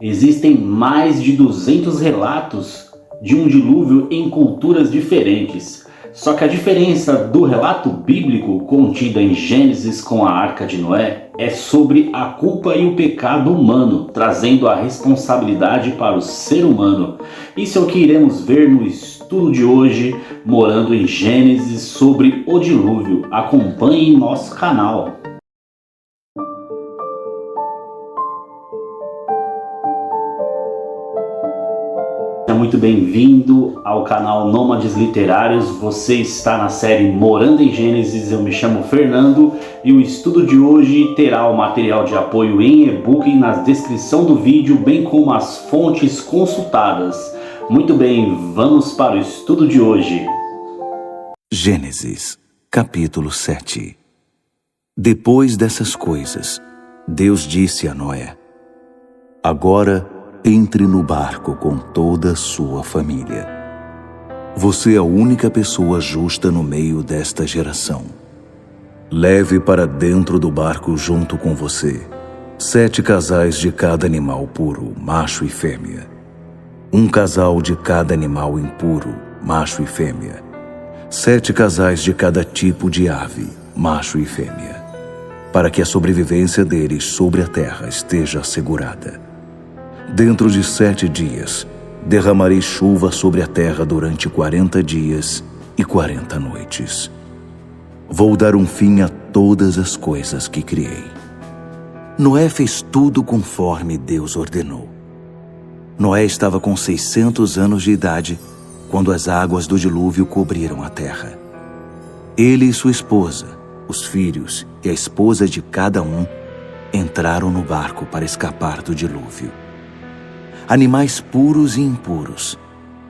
Existem mais de 200 relatos de um dilúvio em culturas diferentes. Só que a diferença do relato bíblico contido em Gênesis com a Arca de Noé é sobre a culpa e o pecado humano, trazendo a responsabilidade para o ser humano. Isso é o que iremos ver no estudo de hoje, morando em Gênesis, sobre o dilúvio. Acompanhe nosso canal. Muito bem-vindo ao canal Nômades Literários. Você está na série Morando em Gênesis. Eu me chamo Fernando e o estudo de hoje terá o material de apoio em e-book na descrição do vídeo, bem como as fontes consultadas. Muito bem, vamos para o estudo de hoje. Gênesis, capítulo 7. Depois dessas coisas, Deus disse a Noé: Agora entre no barco com toda a sua família. Você é a única pessoa justa no meio desta geração. Leve para dentro do barco junto com você 7 casais de cada animal puro, macho e fêmea. 1 casal de cada animal impuro, macho e fêmea. 7 casais de cada tipo de ave, macho e fêmea, para que a sobrevivência deles sobre a terra esteja assegurada. Dentro de 7 dias, derramarei chuva sobre a terra durante 40 dias e 40 noites. Vou dar um fim a todas as coisas que criei. Noé fez tudo conforme Deus ordenou. Noé estava com 600 anos de idade quando as águas do dilúvio cobriram a terra. Ele e sua esposa, os filhos e a esposa de cada um entraram no barco para escapar do dilúvio. Animais puros e impuros,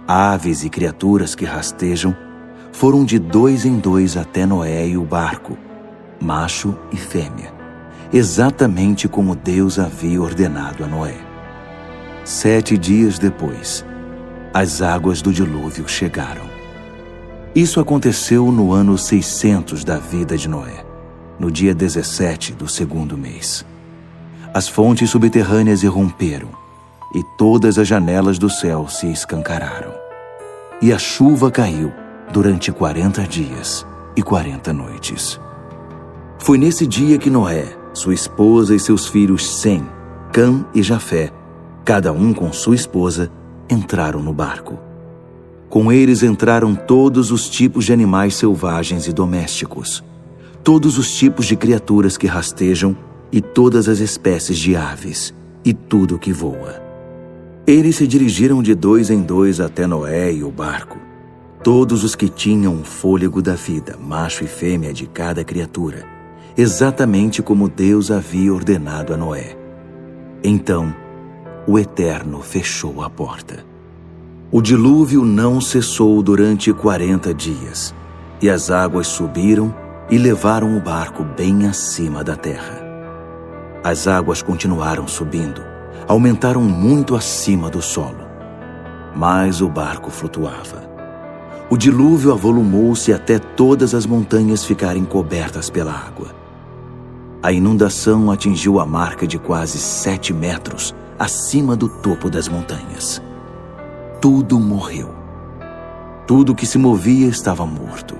aves e criaturas que rastejam, foram de 2 em 2 até Noé e o barco, macho e fêmea, exatamente como Deus havia ordenado a Noé. 7 dias depois, as águas do dilúvio chegaram. Isso aconteceu no ano 600 da vida de Noé, no dia 17 do 2º mês. As fontes subterrâneas irromperam, e todas as janelas do céu se escancararam. E a chuva caiu durante 40 dias e 40 noites. Foi nesse dia que Noé, sua esposa e seus filhos Sem, Cã e Jafé, cada um com sua esposa, entraram no barco. Com eles entraram todos os tipos de animais selvagens e domésticos, todos os tipos de criaturas que rastejam e todas as espécies de aves e tudo que voa. Eles se dirigiram de 2 em 2 até Noé e o barco, todos os que tinham o fôlego da vida, macho e fêmea de cada criatura, exatamente como Deus havia ordenado a Noé. Então, o Eterno fechou a porta. O dilúvio não cessou durante 40 dias, e as águas subiram e levaram o barco bem acima da terra. As águas continuaram subindo, aumentaram muito acima do solo, mas o barco flutuava. O dilúvio avolumou-se até todas as montanhas ficarem cobertas pela água. A inundação atingiu a marca de quase 7 metros acima do topo das montanhas. Tudo morreu. Tudo que se movia estava morto.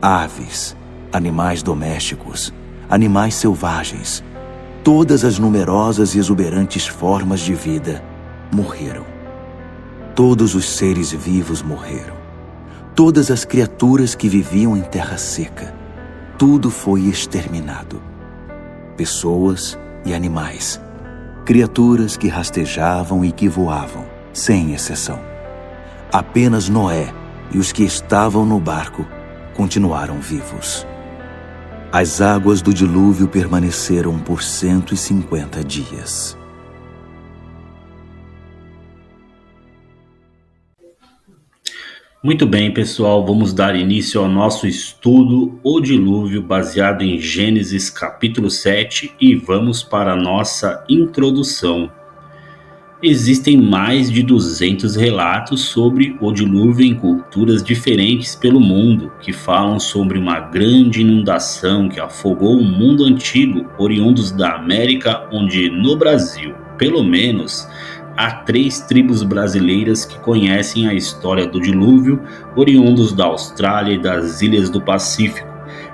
Aves, animais domésticos, animais selvagens, todas as numerosas e exuberantes formas de vida morreram. Todos os seres vivos morreram. Todas as criaturas que viviam em terra seca, tudo foi exterminado. Pessoas e animais, criaturas que rastejavam e que voavam, sem exceção. Apenas Noé e os que estavam no barco continuaram vivos. As águas do dilúvio permaneceram por 150 dias. Muito bem, pessoal, vamos dar início ao nosso estudo, o dilúvio, baseado em Gênesis capítulo 7, e vamos para a nossa introdução. Existem mais de 200 relatos sobre o dilúvio em culturas diferentes pelo mundo, que falam sobre uma grande inundação que afogou o mundo antigo, oriundos da América, onde no Brasil. pelo menos, há 3 tribos brasileiras que conhecem a história do dilúvio, oriundos da Austrália e das ilhas do Pacífico,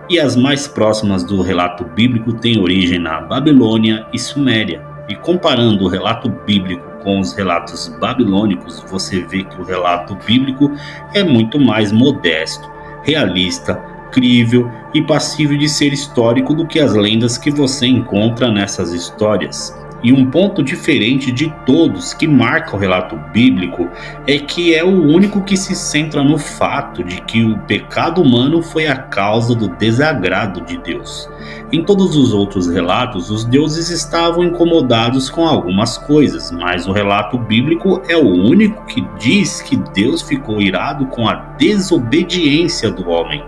e as mais próximas do relato bíblico têm origem na Babilônia e Suméria. E comparando o relato bíblico com os relatos babilônicos, você vê que o relato bíblico é muito mais modesto, realista, crível e passível de ser histórico do que as lendas que você encontra nessas histórias. E um ponto diferente de todos que marca o relato bíblico é que é o único que se centra no fato de que o pecado humano foi a causa do desagrado de Deus. Em todos os outros relatos, os deuses estavam incomodados com algumas coisas, mas o relato bíblico é o único que diz que Deus ficou irado com a desobediência do homem,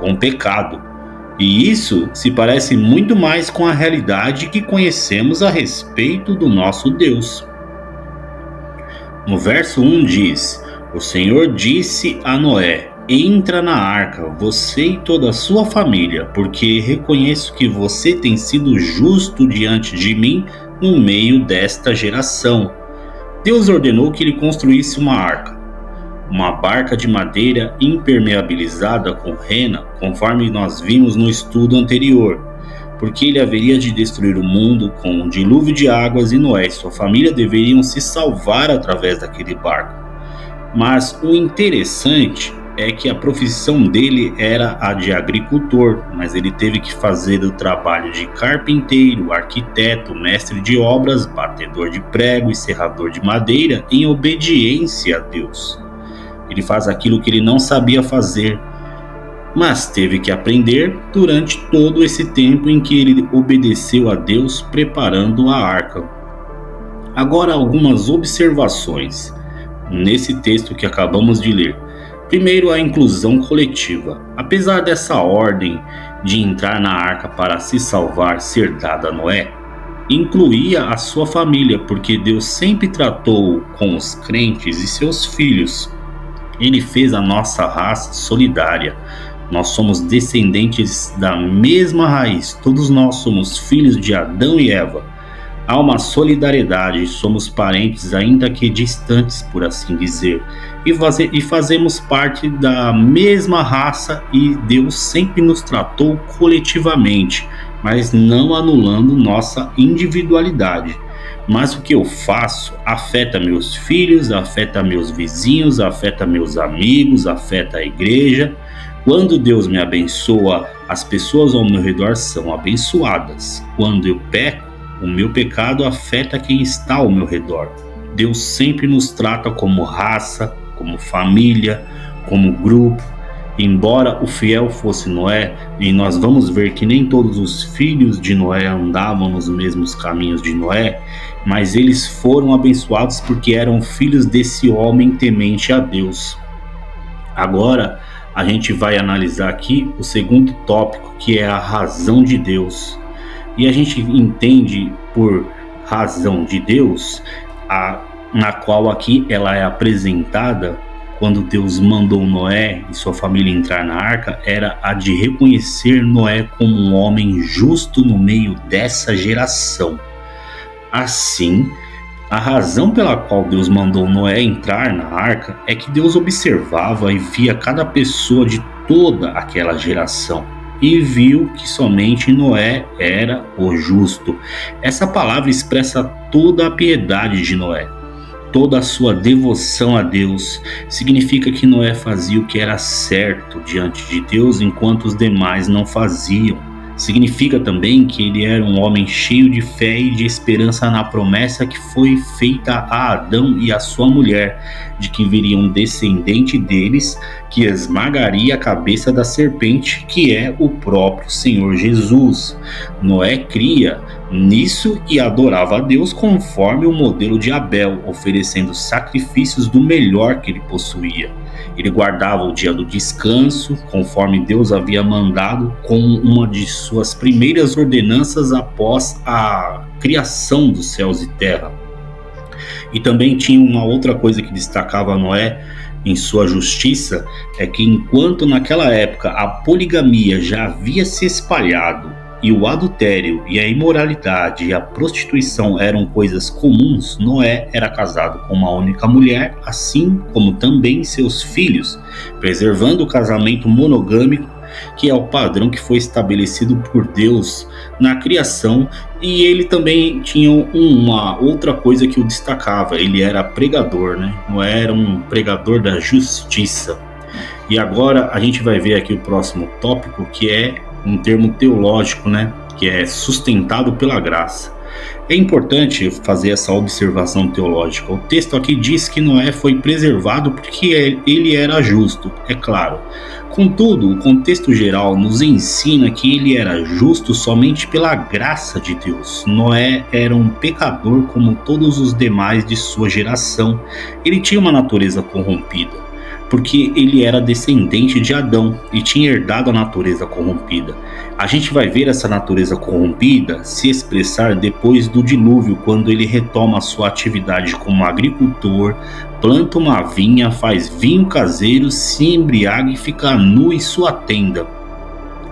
com o pecado. E isso se parece muito mais com a realidade que conhecemos a respeito do nosso Deus. No verso 1 diz: O Senhor disse a Noé: Entra na arca, você e toda a sua família, porque reconheço que você tem sido justo diante de mim no meio desta geração. Deus ordenou que ele construísse uma arca, uma barca de madeira impermeabilizada com rena, conforme nós vimos no estudo anterior, porque ele haveria de destruir o mundo com um dilúvio de águas e Noé e sua família deveriam se salvar através daquele barco. Mas o interessante é que a profissão dele era a de agricultor, mas ele teve que fazer o trabalho de carpinteiro, arquiteto, mestre de obras, batedor de prego e serrador de madeira em obediência a Deus. Ele faz aquilo que ele não sabia fazer, mas teve que aprender durante todo esse tempo em que ele obedeceu a Deus preparando a arca. Agora, algumas observações nesse texto que acabamos de ler. Primeiro, a inclusão coletiva. Apesar dessa ordem de entrar na arca para se salvar ser dada a Noé, incluía a sua família, porque Deus sempre tratou com os crentes e seus filhos. Ele fez a nossa raça solidária. Nós somos descendentes da mesma raiz. Todos nós somos filhos de Adão e Eva. Há uma solidariedade, somos parentes ainda que distantes, por assim dizer. E fazemos parte da mesma raça e Deus sempre nos tratou coletivamente, mas não anulando nossa individualidade. Mas o que eu faço afeta meus filhos, afeta meus vizinhos, afeta meus amigos, afeta a igreja. Quando Deus me abençoa, as pessoas ao meu redor são abençoadas. Quando eu peco, o meu pecado afeta quem está ao meu redor. Deus sempre nos trata como raça, como família, como grupo. Embora o fiel fosse Noé, e nós vamos ver que nem todos os filhos de Noé andavam nos mesmos caminhos de Noé, mas eles foram abençoados porque eram filhos desse homem temente a Deus. Agora, a gente vai analisar aqui o segundo tópico, que é a razão de Deus. E a gente entende por razão de Deus, na qual aqui ela é apresentada quando Deus mandou Noé e sua família entrar na arca, era a de reconhecer Noé como um homem justo no meio dessa geração. Assim, a razão pela qual Deus mandou Noé entrar na arca é que Deus observava e via cada pessoa de toda aquela geração e viu que somente Noé era o justo. Essa palavra expressa toda a piedade de Noé. Toda a sua devoção a Deus. Significa que Noé fazia o que era certo diante de Deus, enquanto os demais não faziam. Significa também que ele era um homem cheio de fé e de esperança na promessa que foi feita a Adão e a sua mulher, de que viria um descendente deles que esmagaria a cabeça da serpente, que é o próprio Senhor Jesus. Noé cria nisso e adorava a Deus conforme o modelo de Abel, oferecendo sacrifícios do melhor que ele possuía. Ele guardava o dia do descanso, conforme Deus havia mandado, com uma de suas primeiras ordenanças após a criação dos céus e terra. E também tinha uma outra coisa que destacava Noé em sua justiça, é que enquanto naquela época a poligamia já havia se espalhado e o adultério e a imoralidade e a prostituição eram coisas comuns, Noé era casado com uma única mulher, assim como também seus filhos, preservando o casamento monogâmico, que é o padrão que foi estabelecido por Deus na criação. E ele também tinha uma outra coisa que o destacava: ele era pregador, né? Noé era um pregador da justiça. E agora a gente vai ver aqui o próximo tópico, que é um termo teológico, né? Que é sustentado pela graça. É importante fazer essa observação teológica. O texto aqui diz que Noé foi preservado porque ele era justo, é claro. Contudo, o contexto geral nos ensina que ele era justo somente pela graça de Deus. Noé era um pecador como todos os demais de sua geração. Ele tinha uma natureza corrompida, porque ele era descendente de Adão e tinha herdado a natureza corrompida. A gente vai ver essa natureza corrompida se expressar depois do dilúvio, quando ele retoma a sua atividade como agricultor, planta uma vinha, faz vinho caseiro, se embriaga e fica nu em sua tenda,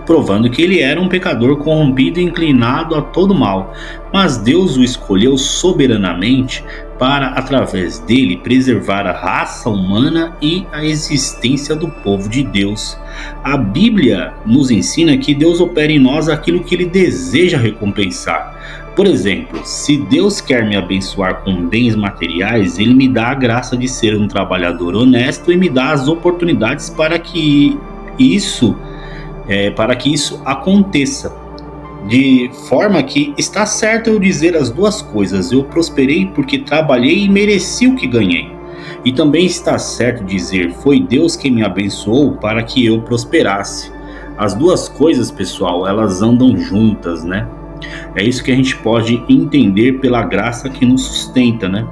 provando que ele era um pecador corrompido e inclinado a todo mal. Mas Deus o escolheu soberanamente para, através dele, preservar a raça humana e a existência do povo de Deus. A Bíblia nos ensina que Deus opera em nós aquilo que ele deseja recompensar. Por exemplo, se Deus quer me abençoar com bens materiais, ele me dá a graça de ser um trabalhador honesto e me dá as oportunidades para que isso aconteça. De forma que está certo eu dizer as duas coisas: eu prosperei porque trabalhei e mereci o que ganhei. E também está certo dizer: foi Deus quem me abençoou para que eu prosperasse. As duas coisas, pessoal, elas andam juntas, né? É isso que a gente pode entender pela graça que nos sustenta, né?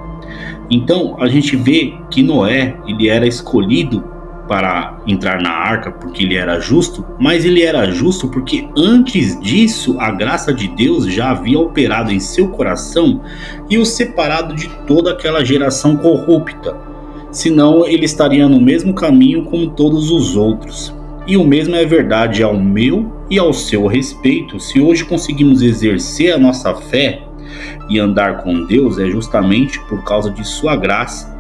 Então a gente vê que Noé, ele era escolhido para entrar na arca porque ele era justo, mas ele era justo porque antes disso a graça de Deus já havia operado em seu coração e o separado de toda aquela geração corrupta. Senão ele estaria no mesmo caminho como todos os outros. E o mesmo é verdade ao meu e ao seu respeito. Se hoje conseguimos exercer a nossa fé e andar com Deus, é justamente por causa de sua graça.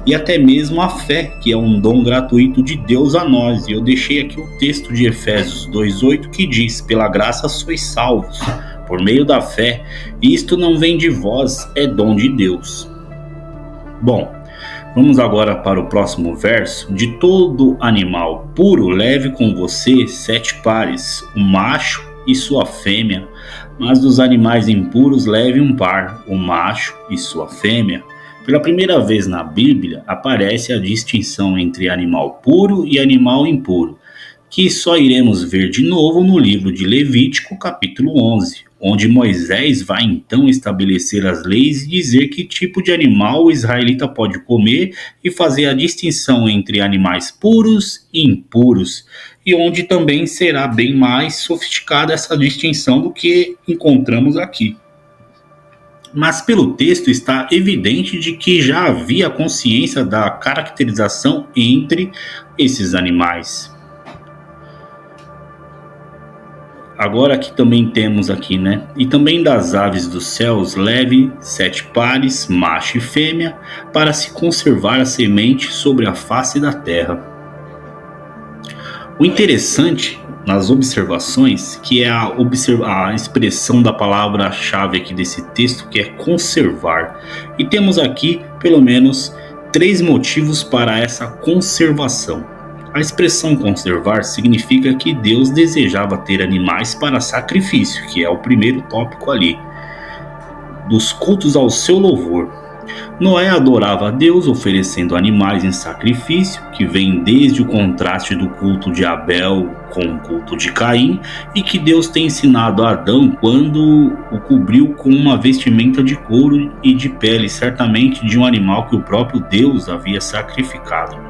E até mesmo a fé, que é um dom gratuito de Deus a nós. E eu deixei aqui o texto de Efésios 2:8 que diz: pela graça sois salvos, por meio da fé, e isto não vem de vós, é dom de Deus. Bom, vamos agora para o próximo verso. De todo animal puro leve com você 7 pares, o macho e sua fêmea, mas dos animais impuros leve um par, o macho e sua fêmea. Pela primeira vez na Bíblia aparece a distinção entre animal puro e animal impuro, que só iremos ver de novo no livro de Levítico, capítulo 11, onde Moisés vai então estabelecer as leis e dizer que tipo de animal o israelita pode comer e fazer a distinção entre animais puros e impuros, e onde também será bem mais sofisticada essa distinção do que encontramos aqui. Mas pelo texto está evidente de que já havia consciência da caracterização entre esses animais. Agora aqui também temos aqui, né? E também das aves dos céus leve 7 pares, macho e fêmea, para se conservar a semente sobre a face da terra. O interessante nas observações, que é a expressão da palavra-chave aqui desse texto, que é conservar. E temos aqui pelo menos 3 motivos para essa conservação. A expressão conservar significa que Deus desejava ter animais para sacrifício, que é o primeiro tópico ali, dos cultos ao seu louvor. Noé adorava a Deus oferecendo animais em sacrifício, que vem desde o contraste do culto de Abel com o culto de Caim, e que Deus tem ensinado a Adão quando o cobriu com uma vestimenta de couro e de pele, certamente de um animal que o próprio Deus havia sacrificado.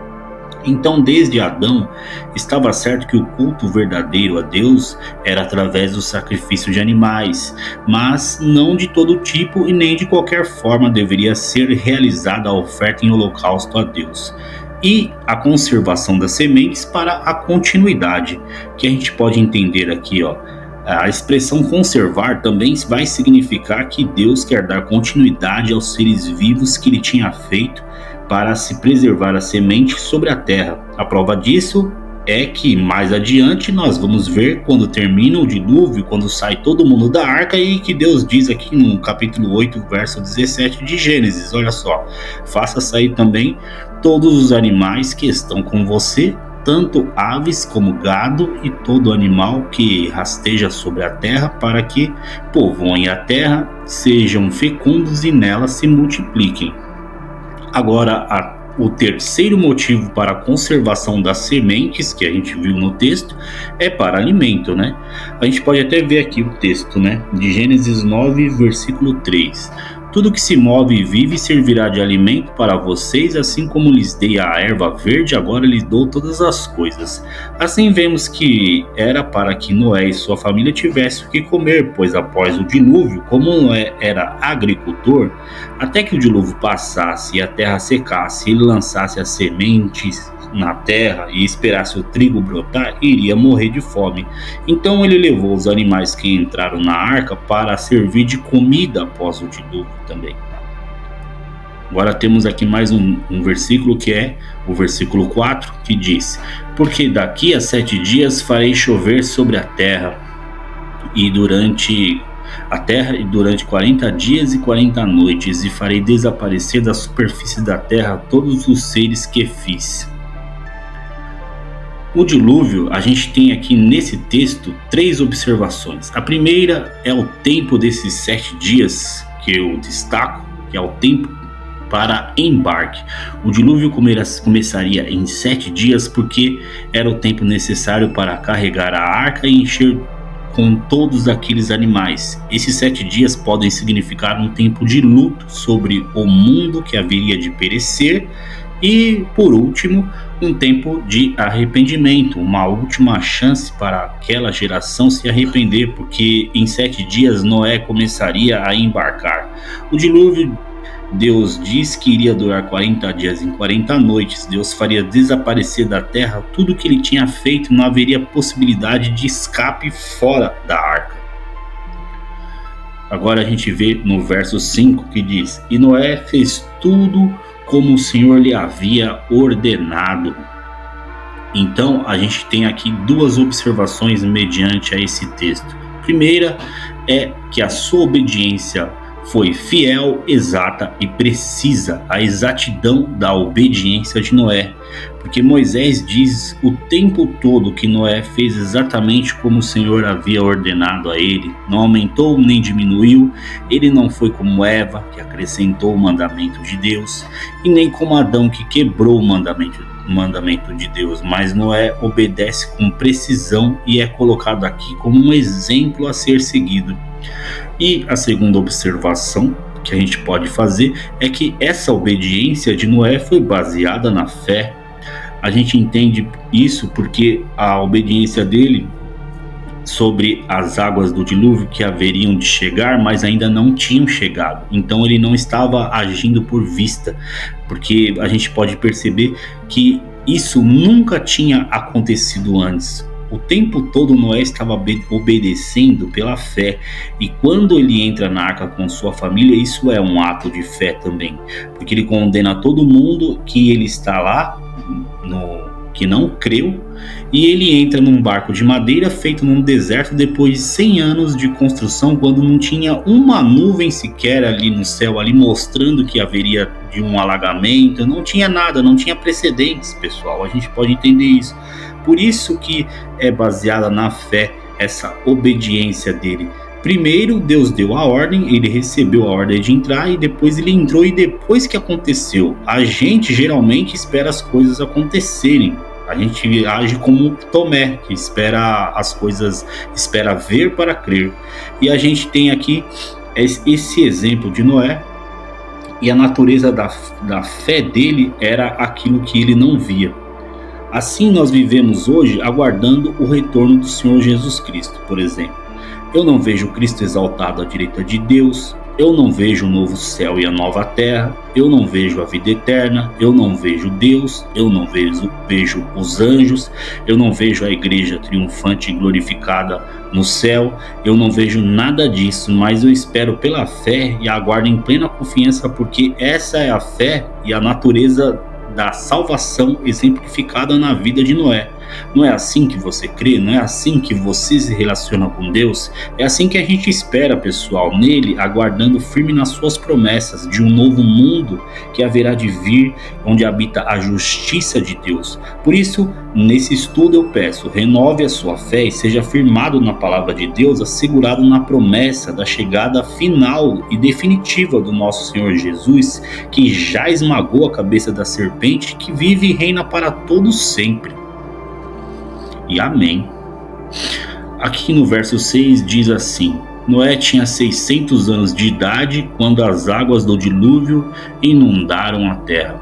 Então, desde Adão, estava certo que o culto verdadeiro a Deus era através do sacrifício de animais, mas não de todo tipo e nem de qualquer forma deveria ser realizada a oferta em holocausto a Deus. E a conservação das sementes para a continuidade, que a gente pode entender aqui, A expressão conservar também vai significar que Deus quer dar continuidade aos seres vivos que ele tinha feito para se preservar a semente sobre a terra. A prova disso é que mais adiante nós vamos ver quando termina o dilúvio, quando sai todo mundo da arca, e que Deus diz aqui no capítulo 8, verso 17 de Gênesis, olha só: faça sair também todos os animais que estão com você, tanto aves como gado e todo animal que rasteja sobre a terra, para que povoem a terra, sejam fecundos e nela se multipliquem. Agora, o terceiro motivo para a conservação das sementes, que a gente viu no texto, é para alimento, né? A gente pode até ver aqui o texto, né? De Gênesis 9, versículo 3. Tudo que se move e vive servirá de alimento para vocês, assim como lhes dei a erva verde, agora lhes dou todas as coisas. Assim vemos que era para que Noé e sua família tivessem o que comer, pois após o dilúvio, como Noé era agricultor, até que o dilúvio passasse e a terra secasse, ele lançasse as sementes na terra e esperasse o trigo brotar, iria morrer de fome. Então ele levou os animais que entraram na arca para servir de comida após o dilúvio também. Agora temos aqui mais um versículo, que é o versículo 4, que diz: porque daqui a 7 dias farei chover sobre a terra e durante 40 dias e 40 noites, e farei desaparecer da superfície da terra todos os seres que fiz. O dilúvio, a gente tem aqui nesse texto 3 observações. A primeira é o tempo desses 7 dias, que eu destaco, que é o tempo para embarque. O dilúvio começaria em 7 dias, porque era o tempo necessário para carregar a arca e encher com todos aqueles animais. Esses 7 dias podem significar um tempo de luto sobre o mundo que haveria de perecer, e, por último, um tempo de arrependimento, uma última chance para aquela geração se arrepender, porque em 7 dias Noé começaria a embarcar. O dilúvio, Deus diz que iria durar 40 dias e 40 noites. Deus faria desaparecer da terra tudo que ele tinha feito, não haveria possibilidade de escape fora da arca. Agora a gente vê no verso 5 que diz: e Noé fez tudo como o Senhor lhe havia ordenado. Então a gente tem aqui 2 observações mediante a esse texto. Primeira é que a sua obediência foi fiel, exata e precisa, a exatidão da obediência de Noé, porque Moisés diz o tempo todo que Noé fez exatamente como o Senhor havia ordenado a ele, não aumentou nem diminuiu. Ele não foi como Eva, que acrescentou o mandamento de Deus, e nem como Adão, que quebrou o mandamento de Deus, mas Noé obedece com precisão e é colocado aqui como um exemplo a ser seguido. E a segunda observação que a gente pode fazer é que essa obediência de Noé foi baseada na fé. A gente entende isso porque a obediência dele sobre as águas do dilúvio que haveriam de chegar, mas ainda não tinham chegado. Então ele não estava agindo por vista, porque a gente pode perceber que isso nunca tinha acontecido antes. O tempo todo Noé estava obedecendo pela fé, e quando ele entra na arca com sua família, isso é um ato de fé também, porque ele condena todo mundo que ele está lá, que não creu, e ele entra num barco de madeira feito num deserto depois de 100 anos de construção, quando não tinha uma nuvem sequer ali no céu, ali mostrando que haveria de um alagamento, não tinha nada, não tinha precedentes, pessoal, a gente pode entender isso. Por isso que é baseada na fé essa obediência dele. Primeiro Deus deu a ordem, ele recebeu a ordem de entrar, e depois ele entrou, e depois que aconteceu. A gente geralmente espera as coisas acontecerem. A gente age como Tomé, que espera as coisas, espera ver para crer. E a gente tem aqui esse exemplo de Noé, e a natureza da fé dele era aquilo que ele não via. Assim nós vivemos hoje aguardando o retorno do Senhor Jesus Cristo, por exemplo. Eu não vejo Cristo exaltado à direita de Deus, Eu não vejo o novo céu e a nova terra, eu não vejo a vida eterna, eu não vejo Deus, eu não vejo os anjos, eu não vejo a igreja triunfante e glorificada no céu, eu não vejo nada disso, mas eu espero pela fé e aguardo em plena confiança, porque essa é a fé e a natureza da salvação exemplificada na vida de Noé. Não é assim que você crê? Não é assim que você se relaciona com Deus? É assim que a gente espera, pessoal, nele, aguardando firme nas suas promessas de um novo mundo que haverá de vir, onde habita a justiça de Deus. Por isso, nesse estudo eu peço, renove a sua fé e seja firmado na palavra de Deus, assegurado na promessa da chegada final e definitiva do nosso Senhor Jesus, que já esmagou a cabeça da serpente, que vive e reina para todos sempre. E amém. Aqui no verso 6 diz assim: Noé tinha 600 anos de idade quando as águas do dilúvio inundaram a terra.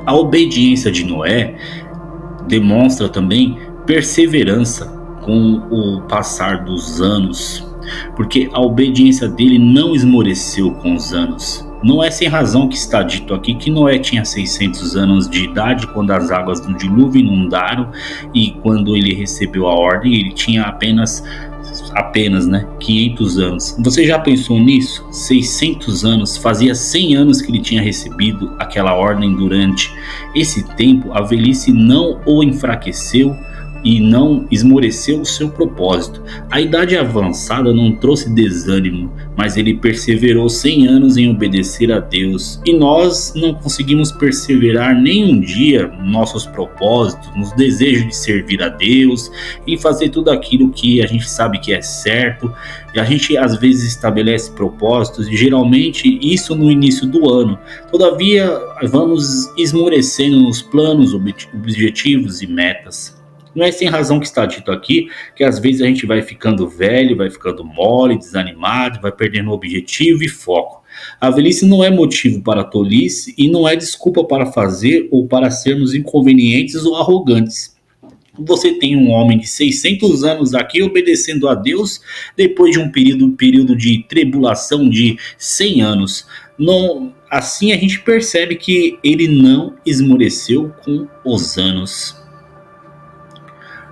A obediência de Noé demonstra também perseverança com o passar dos anos, porque a obediência dele não esmoreceu com os anos. Não é sem razão que está dito aqui que Noé tinha 600 anos de idade quando as águas do dilúvio inundaram, e quando ele recebeu a ordem ele tinha apenas 500 anos. Você já pensou nisso? 600 anos, fazia 100 anos que ele tinha recebido aquela ordem. Durante esse tempo a velhice não o enfraqueceu e não esmoreceu o seu propósito. A idade avançada não trouxe desânimo, mas ele perseverou 100 anos em obedecer a Deus. E nós não conseguimos perseverar nem um dia nos nossos propósitos, nos desejos de servir a Deus, em fazer tudo aquilo que a gente sabe que é certo. E a gente às vezes estabelece propósitos, e geralmente isso no início do ano. Todavia vamos esmorecendo nos planos, objetivos e metas. Não é sem razão que está dito aqui que às vezes a gente vai ficando velho, vai ficando mole, desanimado, vai perdendo objetivo e foco. A velhice não é motivo para tolice e não é desculpa para fazer ou para sermos inconvenientes ou arrogantes. Você tem um homem de 600 anos aqui obedecendo a Deus depois de um período de tribulação de 100 anos. Não, assim a gente percebe que ele não esmoreceu com os anos.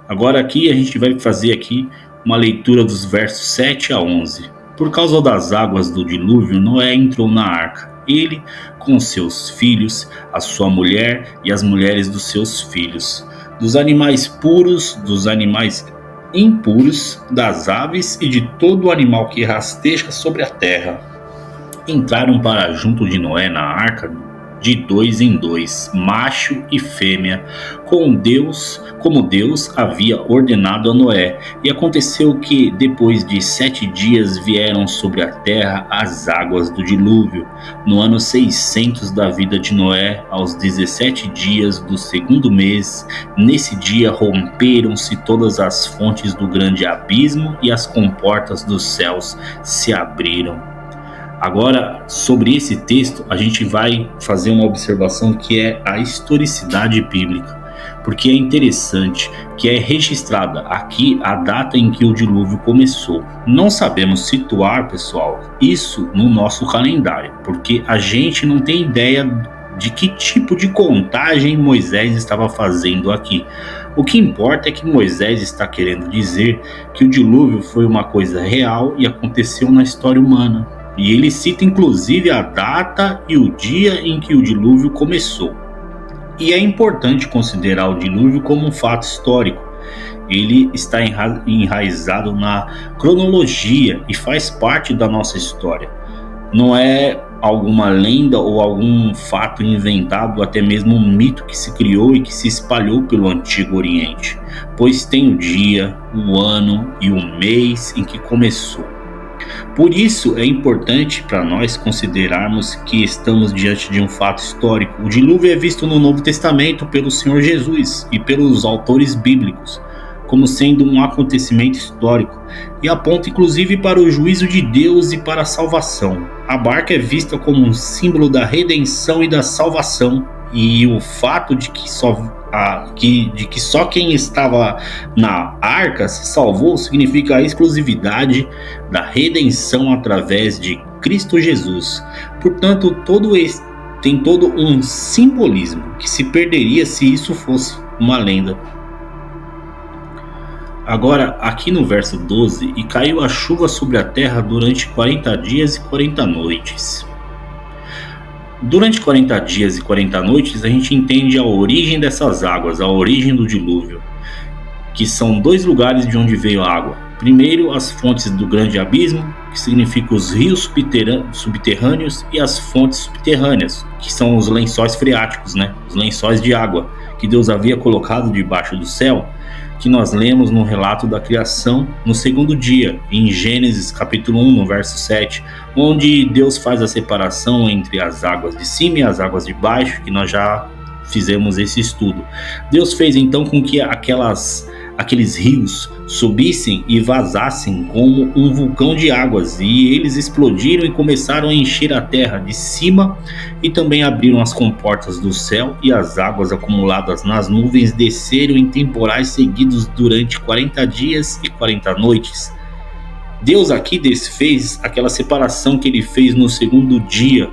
Agora aqui a gente vai fazer aqui uma leitura dos versos 7 a 11. Por causa das águas do dilúvio, Noé entrou na arca, ele com seus filhos, a sua mulher e as mulheres dos seus filhos, dos animais puros, dos animais impuros, das aves e de todo animal que rasteja sobre a terra. Entraram para junto de Noé na arca de 2 em 2, macho e fêmea, como Deus havia ordenado a Noé. E aconteceu que depois de 7 dias vieram sobre a terra as águas do dilúvio. No ano 600 da vida de Noé, aos 17 dias do segundo mês, nesse dia romperam-se todas as fontes do grande abismo e as comportas dos céus se abriram. Agora, sobre esse texto, a gente vai fazer uma observação que é a historicidade bíblica, porque é interessante que é registrada aqui a data em que o dilúvio começou. Não sabemos situar, pessoal, isso no nosso calendário, porque a gente não tem ideia de que tipo de contagem Moisés estava fazendo aqui. O que importa é que Moisés está querendo dizer que o dilúvio foi uma coisa real e aconteceu na história humana. E ele cita inclusive a data e o dia em que o dilúvio começou. E é importante considerar o dilúvio como um fato histórico. Ele está enraizado na cronologia e faz parte da nossa história. Não é alguma lenda ou algum fato inventado, até mesmo um mito que se criou e que se espalhou pelo Antigo Oriente, pois tem o dia, o ano e o mês em que começou. Por isso é importante para nós considerarmos que estamos diante de um fato histórico. O dilúvio é visto no Novo Testamento pelo Senhor Jesus e pelos autores bíblicos como sendo um acontecimento histórico e aponta inclusive para o juízo de Deus e para a salvação. A barca é vista como um símbolo da redenção e da salvação, e o fato de que só quem estava na arca se salvou significa a exclusividade da redenção através de Cristo Jesus. Portanto, tem todo um simbolismo que se perderia se isso fosse uma lenda. Agora, aqui no verso 12, e caiu a chuva sobre a terra durante 40 dias e 40 noites. Durante 40 dias e 40 noites, a gente entende a origem dessas águas, a origem do dilúvio, que são dois lugares de onde veio a água. Primeiro, as fontes do grande abismo, que significa os rios subterrâneos, e as fontes subterrâneas, que são os lençóis freáticos, né? Os lençóis de água que Deus havia colocado debaixo do céu, que nós lemos no relato da criação no segundo dia, em Gênesis capítulo 1, no verso 7, onde Deus faz a separação entre as águas de cima e as águas de baixo, que nós já fizemos esse estudo. Deus fez então com que aqueles rios subissem e vazassem como um vulcão de águas, e eles explodiram e começaram a encher a terra de cima, e também abriram as comportas do céu, e as águas acumuladas nas nuvens desceram em temporais seguidos durante 40 dias e 40 noites. Deus aqui desfez aquela separação que ele fez no segundo dia,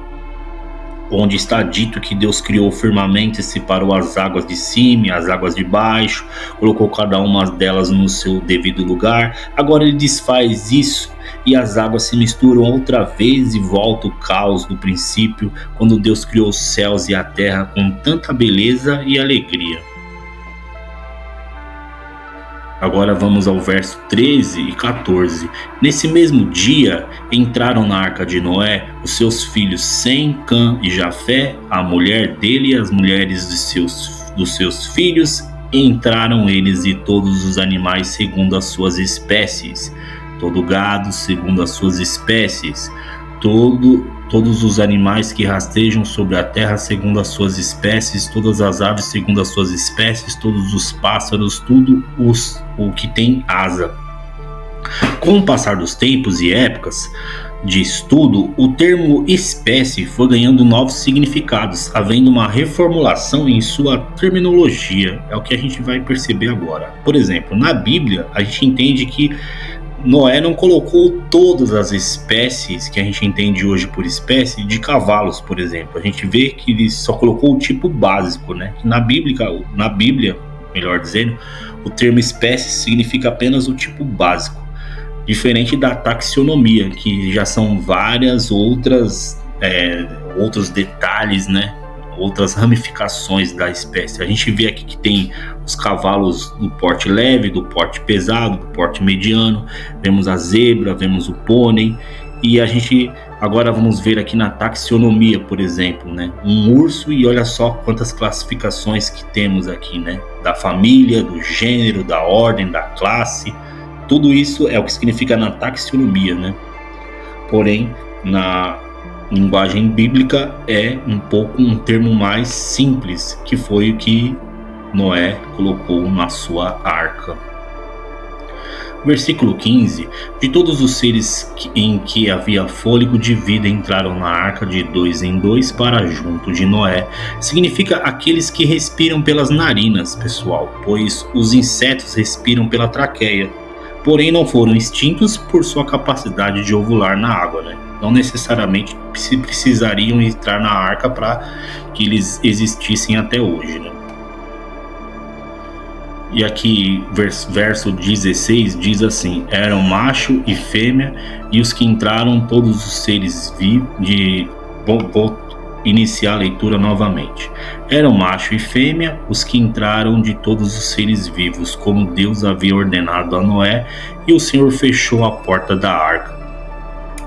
onde está dito que Deus criou o firmamento e separou as águas de cima e as águas de baixo, colocou cada uma delas no seu devido lugar. Agora ele desfaz isso e as águas se misturam outra vez e volta o caos do princípio, quando Deus criou os céus e a terra com tanta beleza e alegria. Agora vamos ao verso 13 e 14. Nesse mesmo dia entraram na arca de Noé os seus filhos Sem, Cã e Jafé, a mulher dele e as mulheres dos seus filhos. Entraram eles e todos os animais segundo as suas espécies, todo gado segundo as suas espécies, todos os animais que rastejam sobre a terra segundo as suas espécies, todas as aves segundo as suas espécies, todos os pássaros, tudo o que tem asa. Com o passar dos tempos e épocas de estudo, o termo espécie foi ganhando novos significados, havendo uma reformulação em sua terminologia. É o que a gente vai perceber agora. Por exemplo, na Bíblia, a gente entende que Noé não colocou todas as espécies que a gente entende hoje por espécie de cavalos, por exemplo. A gente vê que ele só colocou o tipo básico, né? Na Bíblia, melhor dizendo, o termo espécie significa apenas o tipo básico, diferente da taxonomia, que já são várias outros detalhes, né? Outras ramificações da espécie. A gente vê aqui que tem os cavalos do porte leve, do porte pesado, do porte mediano, vemos a zebra, vemos o pônei, e a gente agora vamos ver aqui na taxonomia, por exemplo, né? Um urso, e olha só quantas classificações que temos aqui, né? Da família, do gênero, da ordem, da classe, tudo isso é o que significa na taxonomia, né? Porém, na linguagem bíblica é um termo mais simples, que foi o que Noé colocou na sua arca. Versículo 15: de todos os seres em que havia fôlego de vida entraram na arca de 2 em 2 para junto de Noé. Significa aqueles que respiram pelas narinas, pessoal, pois os insetos respiram pela traqueia, porém não foram extintos por sua capacidade de ovular na água, né? Não necessariamente precisariam entrar na arca para que eles existissem até hoje, né? E aqui, verso 16 diz assim: eram macho e fêmea, e os que entraram todos os seres vivos. Vou iniciar a leitura novamente. Eram macho e fêmea, os que entraram de todos os seres vivos, como Deus havia ordenado a Noé, e o Senhor fechou a porta da arca.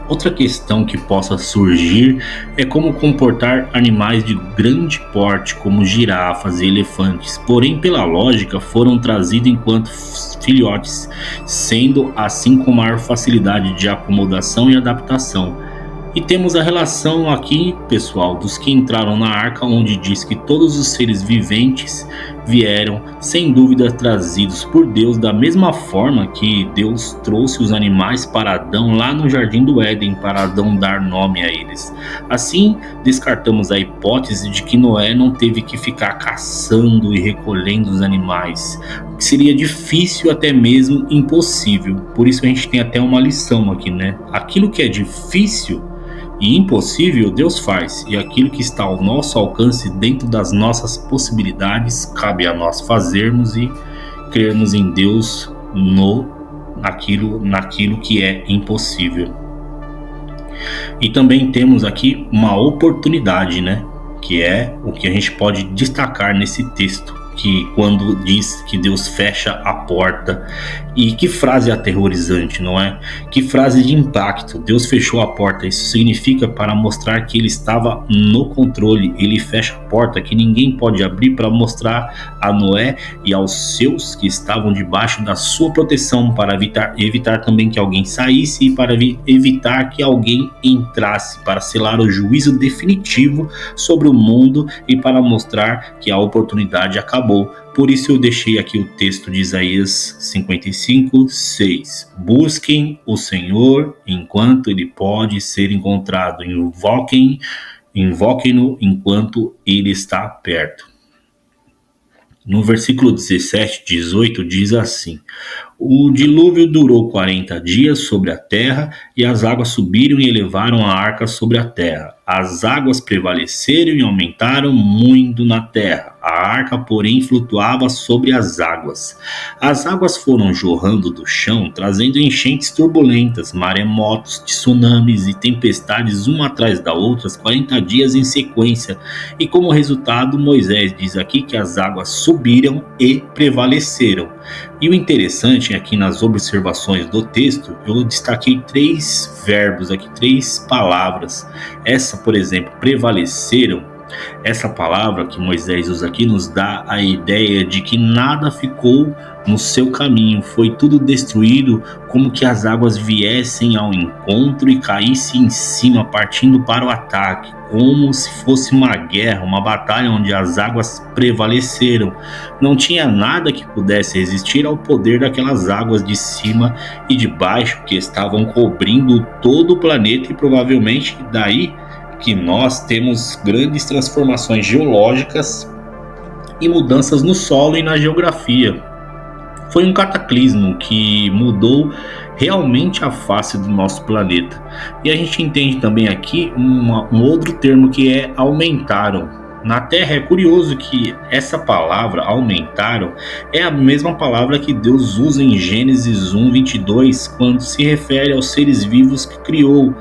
Outra questão que possa surgir é como comportar animais de grande porte, como girafas e elefantes, porém, pela lógica, foram trazidos enquanto filhotes, sendo assim com maior facilidade de acomodação e adaptação. E temos a relação aqui, pessoal, dos que entraram na arca, onde diz que todos os seres viventes vieram, sem dúvida, trazidos por Deus, da mesma forma que Deus trouxe os animais para Adão lá no Jardim do Éden, para Adão dar nome a eles. Assim, descartamos a hipótese de que Noé não teve que ficar caçando e recolhendo os animais, o que seria difícil, até mesmo impossível. Por isso a gente tem até uma lição aqui, né? Aquilo que é difícil E impossível Deus faz, e aquilo que está ao nosso alcance, dentro das nossas possibilidades, cabe a nós fazermos e crermos em Deus naquilo que é impossível. E também temos aqui uma oportunidade, né? Que é o que a gente pode destacar nesse texto, que quando diz que Deus fecha a porta. E que frase aterrorizante, não é? Que frase de impacto. Deus fechou a porta. Isso significa para mostrar que ele estava no controle. Ele fecha a porta que ninguém pode abrir, para mostrar a Noé e aos seus que estavam debaixo da sua proteção, para evitar também que alguém saísse e para evitar que alguém entrasse, para selar o juízo definitivo sobre o mundo e para mostrar que a oportunidade acabou. Por isso eu deixei aqui o texto de Isaías 55:6. Busquem o Senhor enquanto ele pode ser encontrado. Invoquem-no enquanto ele está perto. No versículo 17, 18 diz assim: o dilúvio durou 40 dias sobre a terra, e as águas subiram e elevaram a arca sobre a terra. As águas prevaleceram e aumentaram muito na terra. A arca, porém, flutuava sobre as águas. As águas foram jorrando do chão, trazendo enchentes turbulentas, maremotos, tsunamis e tempestades uma atrás da outra, 40 dias em sequência. E como resultado, Moisés diz aqui que as águas subiram e prevaleceram. E o interessante aqui nas observações do texto, eu destaquei 3 verbos aqui, 3 palavras. Essa, por exemplo, prevaleceram, essa palavra que Moisés usa aqui nos dá a ideia de que nada ficou no seu caminho, foi tudo destruído, como que as águas viessem ao encontro e caíssem em cima, partindo para o ataque, como se fosse uma guerra, uma batalha onde as águas prevaleceram. Não tinha nada que pudesse resistir ao poder daquelas águas de cima e de baixo que estavam cobrindo todo o planeta, e provavelmente daí que nós temos grandes transformações geológicas e mudanças no solo e na geografia. Foi um cataclismo que mudou realmente a face do nosso planeta. E a gente entende também aqui um outro termo, que é aumentaram. Na Terra é curioso que essa palavra, aumentaram, é a mesma palavra que Deus usa em Gênesis 1:22, quando se refere aos seres vivos que criou,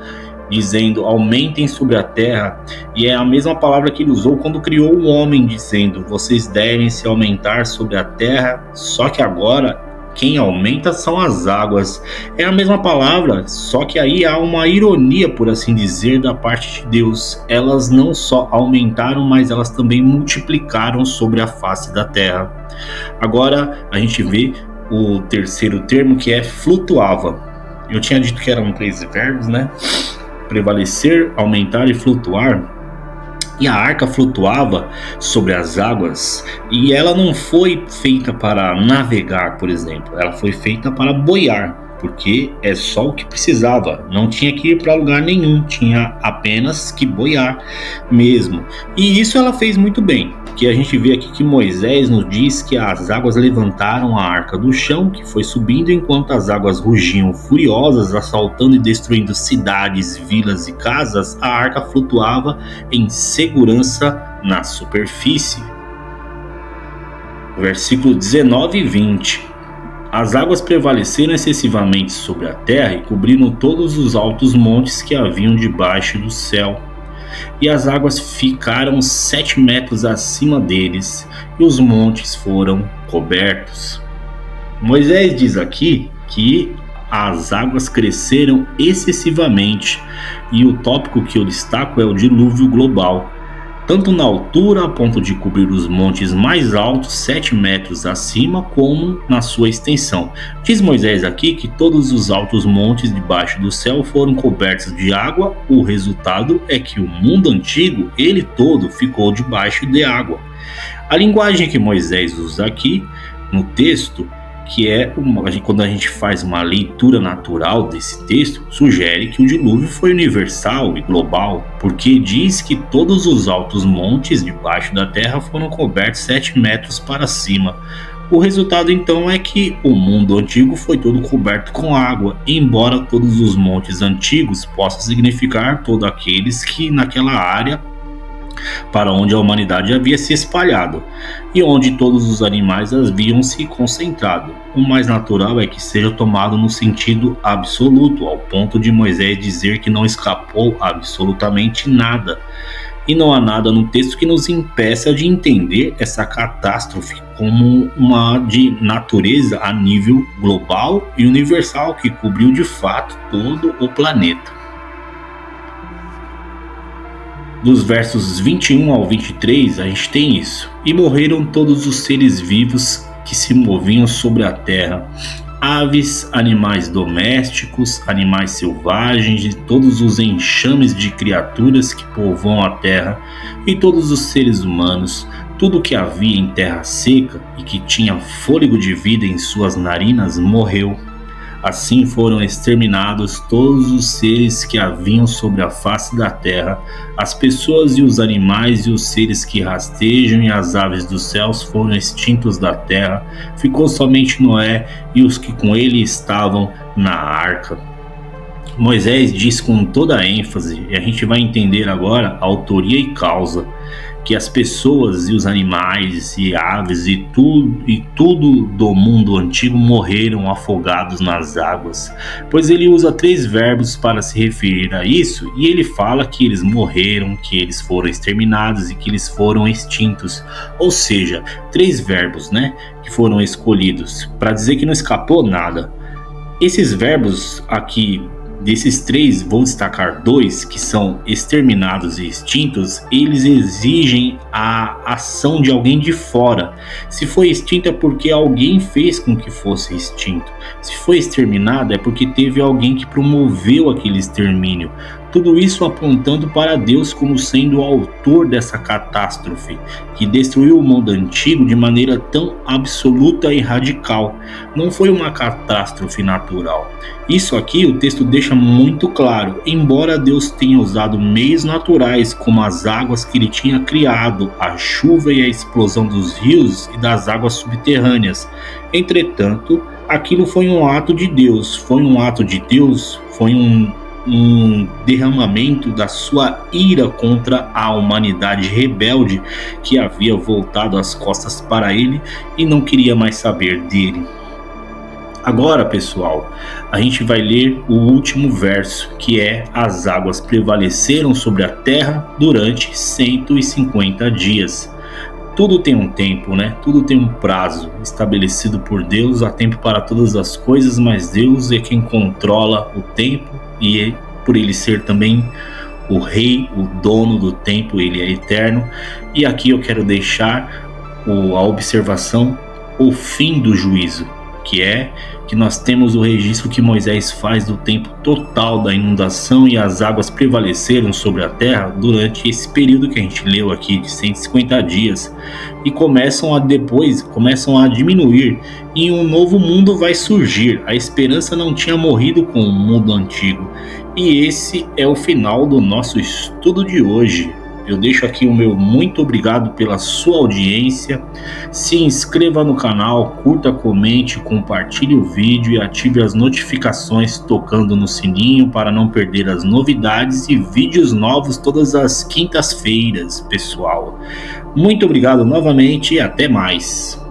dizendo aumentem sobre a terra, e é a mesma palavra que ele usou quando criou o homem, dizendo vocês devem se aumentar sobre a terra, só que agora quem aumenta são as águas. É a mesma palavra, só que aí há uma ironia, por assim dizer, da parte de Deus. Elas não só aumentaram, mas elas também multiplicaram sobre a face da terra. Agora a gente vê o terceiro termo, que é flutuava. Eu tinha dito que eram 3 verbos, né? Prevalecer, aumentar e flutuar. E a arca flutuava sobre as águas, e ela não foi feita para navegar, por exemplo, ela foi feita para boiar, porque é só o que precisava, não tinha que ir para lugar nenhum, tinha apenas que boiar mesmo. E isso ela fez muito bem, que a gente vê aqui que Moisés nos diz que as águas levantaram a arca do chão, que foi subindo enquanto as águas rugiam furiosas, assaltando e destruindo cidades, vilas e casas. A arca flutuava em segurança na superfície. Versículo 19 e 20. As águas prevaleceram excessivamente sobre a terra e cobriram todos os altos montes que haviam debaixo do céu. E as águas ficaram 7 metros acima deles, e os montes foram cobertos. Moisés diz aqui que as águas cresceram excessivamente, e o tópico que eu destaco é o dilúvio global, tanto na altura a ponto de cobrir os montes mais altos 7 metros acima, como na sua extensão. Diz Moisés aqui que todos os altos montes debaixo do céu foram cobertos de água. O resultado é que o mundo antigo, ele todo, ficou debaixo de água. A linguagem que Moisés usa aqui no texto, que é quando a gente faz uma leitura natural desse texto, sugere que o dilúvio foi universal e global, porque diz que todos os altos montes debaixo da terra foram cobertos 7 metros para cima. O resultado então é que o mundo antigo foi todo coberto com água, embora todos os montes antigos possam significar todos aqueles que naquela área para onde a humanidade havia se espalhado e onde todos os animais haviam se concentrado. O mais natural é que seja tomado no sentido absoluto, ao ponto de Moisés dizer que não escapou absolutamente nada. E não há nada no texto que nos impeça de entender essa catástrofe como uma de natureza a nível global e universal que cobriu de fato todo o planeta. Dos versos 21 ao 23, a gente tem isso. E morreram todos os seres vivos que se moviam sobre a terra, aves, animais domésticos, animais selvagens e todos os enxames de criaturas que povoam a terra e todos os seres humanos, tudo que havia em terra seca e que tinha fôlego de vida em suas narinas morreu. Assim foram exterminados todos os seres que haviam sobre a face da terra, as pessoas e os animais e os seres que rastejam e as aves dos céus foram extintos da terra. Ficou somente Noé e os que com ele estavam na arca. Moisés diz com toda a ênfase, e a gente vai entender agora a autoria e causa, que as pessoas e os animais e aves e tudo do mundo antigo morreram afogados nas águas, pois ele usa 3 verbos para se referir a isso, e ele fala que eles morreram, que eles foram exterminados e que eles foram extintos, ou seja, 3 verbos, que foram escolhidos para dizer que não escapou nada. Esses verbos aqui, desses 3, vou destacar 2 que são exterminados e extintos. Eles exigem a ação de alguém de fora. Se foi extinto é porque alguém fez com que fosse extinto. Se foi exterminado é porque teve alguém que promoveu aquele extermínio. Tudo isso apontando para Deus como sendo o autor dessa catástrofe, que destruiu o mundo antigo de maneira tão absoluta e radical. Não foi uma catástrofe natural. Isso aqui o texto deixa muito claro, embora Deus tenha usado meios naturais como as águas que ele tinha criado, a chuva e a explosão dos rios e das águas subterrâneas. Entretanto, aquilo foi um ato de Deus, foi um derramamento da sua ira contra a humanidade rebelde que havia voltado as costas para ele e não queria mais saber dele. Agora, pessoal, a gente vai ler o último verso, que é: as águas prevaleceram sobre a terra durante 150 dias. Tudo tem um tempo, Tudo tem um prazo estabelecido por Deus. Há tempo para todas as coisas, mas Deus é quem controla o tempo e por ele ser também o rei, o dono do tempo, ele é eterno. E aqui eu quero deixar a observação, o fim do juízo, que é que nós temos o registro que Moisés faz do tempo total da inundação e as águas prevaleceram sobre a terra durante esse período que a gente leu aqui de 150 dias e começam a diminuir e um novo mundo vai surgir. A esperança não tinha morrido com o mundo antigo. E esse é o final do nosso estudo de hoje. Eu deixo aqui o meu muito obrigado pela sua audiência. Se inscreva no canal, curta, comente, compartilhe o vídeo e ative as notificações tocando no sininho para não perder as novidades e vídeos novos todas as quintas-feiras, pessoal. Muito obrigado novamente e até mais.